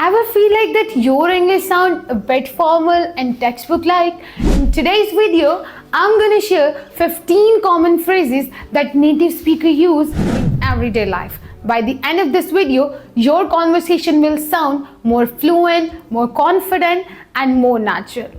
Ever feel like that your English sound a bit formal and textbook-like? In today's video, I'm gonna share 15 common phrases that native speakers use in everyday life. By the end of this video, your conversation will sound more fluent, more confident, and more natural.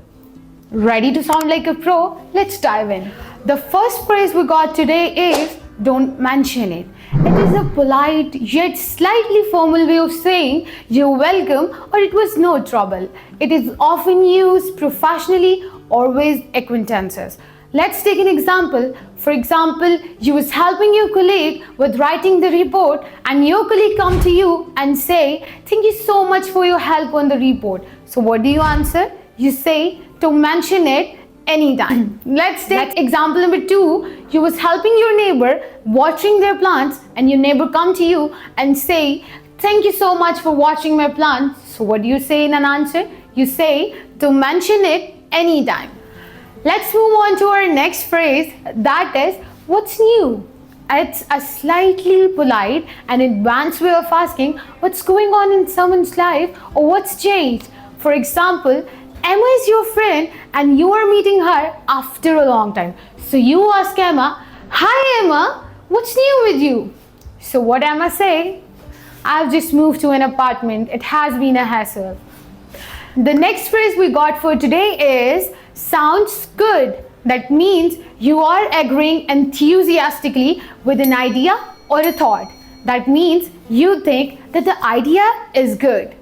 Ready to sound like a pro? Let's dive in. The first phrase we got today is don't mention it. It is a polite yet slightly formal way of saying you're welcome or it was no trouble. It is often used professionally or with acquaintances. Let's take an example. For example, you was helping your colleague with writing the report and your colleague come to you and say, "Thank you so much for your help on the report." So what do you answer? You say, "Don't mention it anytime." Let's take example number 2. You was helping your neighbor watering their plants and your neighbor come to you and say, "Thank you so much for watering my plants." So what do you say in an answer? You say, "Don't mention it anytime." Let's move on to our next phrase, that is, what's new? It's a slightly polite and advanced way of asking what's going on in someone's life or what's changed. For example, Emma is your friend and you are meeting her after a long time. So you ask Emma, "Hi Emma, what's new with you?" So what Emma say? "I've just moved to an apartment. It has been a hassle." The next phrase we got for today is sounds good. That means you are agreeing enthusiastically with an idea or a thought. That means you think that the idea is good.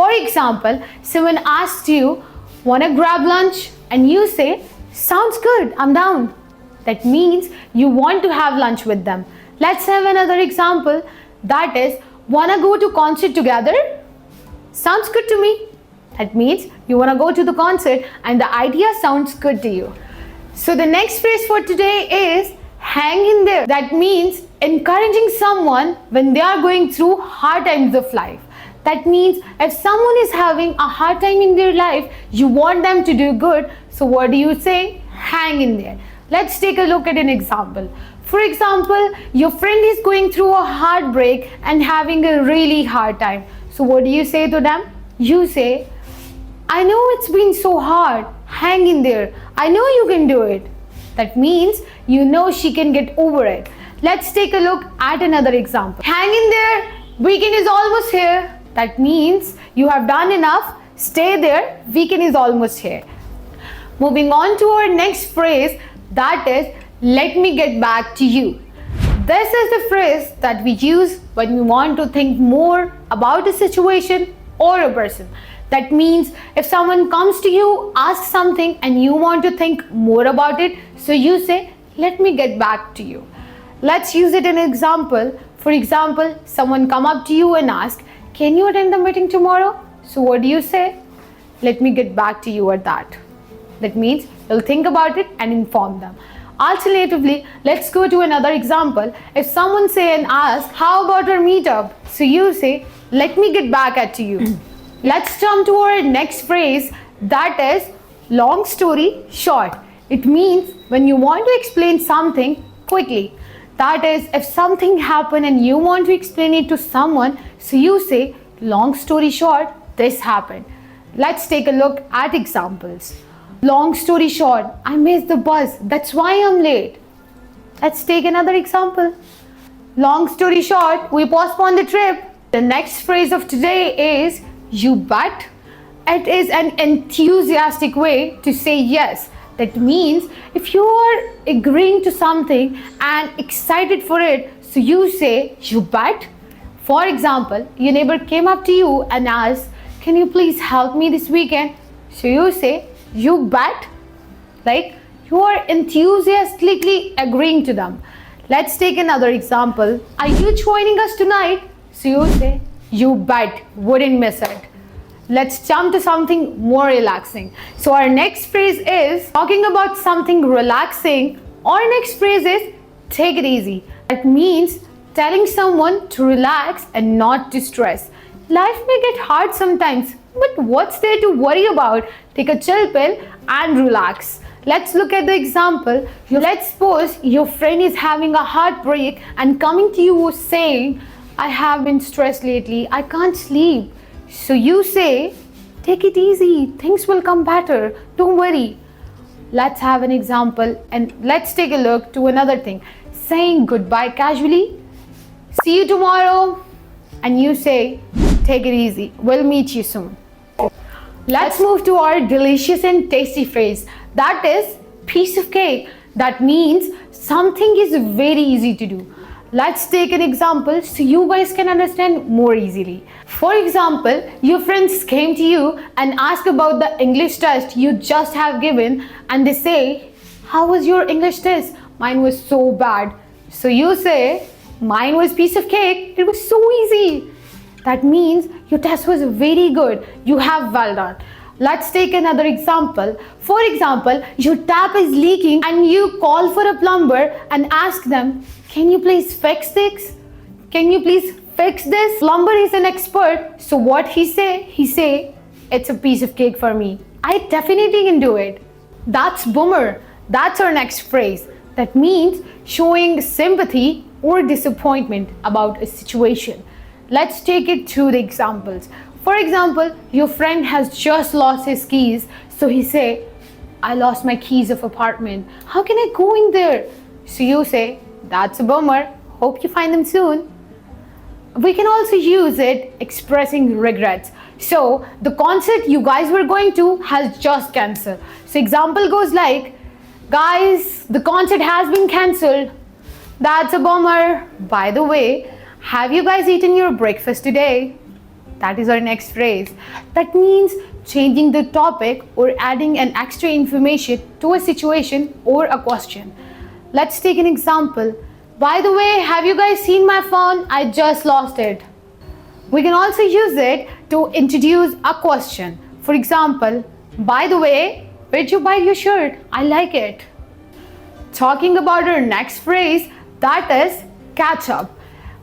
For example, someone asks you, "Wanna grab lunch?" And you say, "Sounds good, I'm down." That means you want to have lunch with them. Let's have another example. That is, "Wanna go to concert together?" Sounds good to me. That means you wanna go to the concert and the idea sounds good to you. So the next phrase for today is hang in there. That means encouraging someone when they are going through hard times of life. That means if someone is having a hard time in their life, you want them to do good. So what do you say? Hang in there. Let's take a look at an example. For example, your friend is going through a heartbreak and having a really hard time. So what do you say to them? You say, "I know it's been so hard. Hang in there. I know you can do it." That means you know she can get over it. Let's take a look at another example. Hang in there. Weekend is almost here. That means you have done enough. Stay there. Weekend is almost here. Moving on to our next phrase, that is, "Let me get back to you." This is the phrase that we use when we want to think more about a situation or a person. That means if someone comes to you, asks something and you want to think more about it, so you say, "Let me get back to you." Let's use it in an example. For example, someone come up to you and ask, "Can you attend the meeting tomorrow?" So what do you say? "Let me get back to you at that." That means you'll think about it and inform them. Alternatively, let's go to another example. If someone say and ask, "How about our meetup?" So you say, "Let me get back at you." Let's jump to our next phrase, that is long story short. It means when you want to explain something quickly. That is, if something happened and you want to explain it to someone, so you say, "Long story short, this happened." Let's take a look at examples. Long story short, I missed the bus. That's why I'm late. Let's take another example. Long story short, we postponed the trip. The next phrase of today is "you bet." It is an enthusiastic way to say yes. That means if you are agreeing to something and excited for it, so you say, "You bet." For example, your neighbor came up to you and asked, "Can you please help me this weekend?" So you say, "You bet." Like you are enthusiastically agreeing to them. Let's take another example. "Are you joining us tonight?" So you say, "You bet, wouldn't miss it." Let's jump to something more relaxing. So our next phrase is talking about something relaxing. Our next phrase is take it easy. That means telling someone to relax and not to stress. Life may get hard sometimes, but what's there to worry about? Take a chill pill and relax. Let's look at the example. Let's suppose your friend is having a heartbreak and coming to you saying, "I have been stressed lately. I can't sleep." So you say, take it easy, things will come better, don't worry. Let's have an example and let's take a look to another thing. Saying goodbye casually, see you tomorrow, and you say, take it easy, we'll meet you soon. Let's move to our delicious and tasty phrase. That is piece of cake. That means something is very easy to do. Let's take an example so you guys can understand more easily. For example, your friends came to you and asked about the English test you just have given, and they say, how was your English test? Mine was so bad. So you say, mine was piece of cake. It was so easy. That means your test was very good. You have well done. Let's take another example. For example, your tap is leaking and you call for a plumber and ask them, can you please fix this? Can you please fix this? Plumber is an expert. So what he say, it's a piece of cake for me. I definitely can do it. That's boomer. That's our next phrase. That means showing sympathy or disappointment about a situation. Let's take it through the examples. For example, your friend has just lost his keys. So he say, I lost my keys of apartment. How can I go in there? So you say, that's a bummer. Hope you find them soon. We can also use it expressing regrets. So the concert you guys were going to has just cancelled. So example goes like, guys, the concert has been cancelled. That's a bummer. By the way, have you guys eaten your breakfast today? That is our next phrase. That means changing the topic or adding an extra information to a situation or a question. Let's take an example. By the way, have you guys seen my phone? I just lost it. We can also use it to introduce a question. For example, by the way, where'd you buy your shirt? I like it. Talking about our next phrase, that is catch up.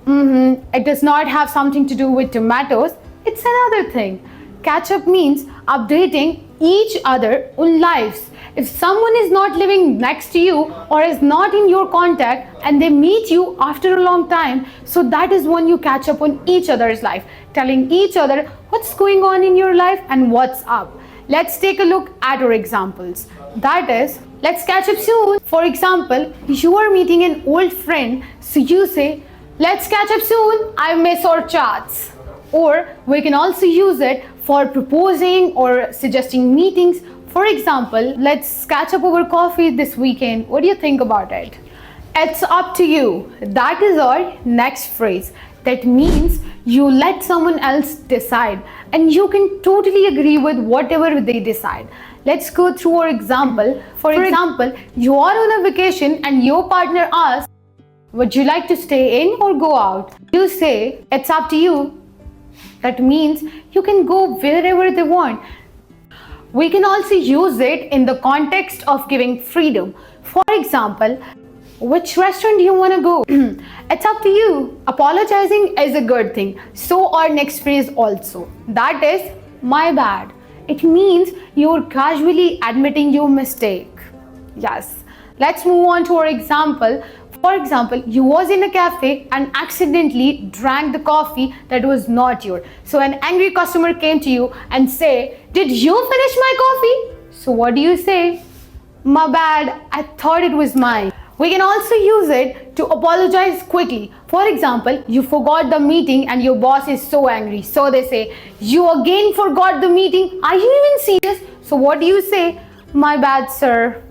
It does not have something to do with tomatoes. It's another thing. Catch up means updating each other on lives. If someone is not living next to you or is not in your contact and they meet you after a long time, so that is when you catch up on each other's life, telling each other what's going on in your life and what's up. Let's take a look at our examples. That is, let's catch up soon. For example, you are meeting an old friend, so you say, let's catch up soon. I miss our chats. Or we can also use it for proposing or suggesting meetings. For example, let's catch up over coffee this weekend. What do you think about it? It's up to you. That is our next phrase. That means you let someone else decide and you can totally agree with whatever they decide. Let's go through our example. For example, you are on a vacation and your partner asks, would you like to stay in or go out? You say, it's up to you. That means you can go wherever they want. We can also use it in the context of giving freedom. For example, which restaurant do you want to go? It's up to you. Apologizing is a good thing. So our next phrase also. That is, my bad. It means you're casually admitting your mistake. Yes. Let's move on to our example. For example, you was in a cafe and accidentally drank the coffee that was not yours. So an angry customer came to you and say, did you finish my coffee? So what do you say? My bad, I thought it was mine. We can also use it to apologize quickly. For example, you forgot the meeting and your boss is so angry. So they say, you again forgot the meeting. Are you even serious? So what do you say? My bad, sir.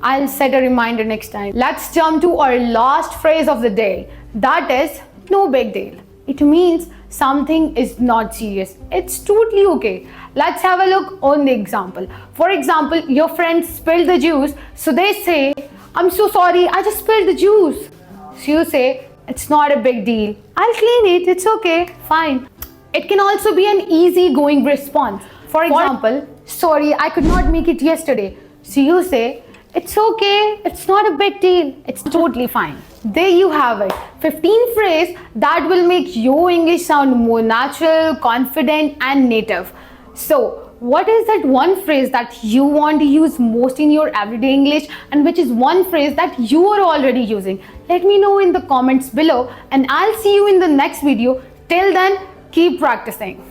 I'll set a reminder next time. Let's jump to our last phrase of the day. That is, no big deal. It means something is not serious. It's totally okay. Let's have a look on the example. For example, your friend spilled the juice. So they say, I'm so sorry, I just spilled the juice. So you say, it's not a big deal. I'll clean it, it's okay, fine. It can also be an easygoing response. For example, sorry, I could not make it yesterday. So you say, it's okay, it's not a big deal, it's totally fine. There you have it, 15 phrases that will make your English sound more natural, confident and native. So, what is that one phrase that you want to use most in your everyday English, and which is one phrase that you are already using? Let me know in the comments below and I'll see you in the next video. Till then, keep practicing.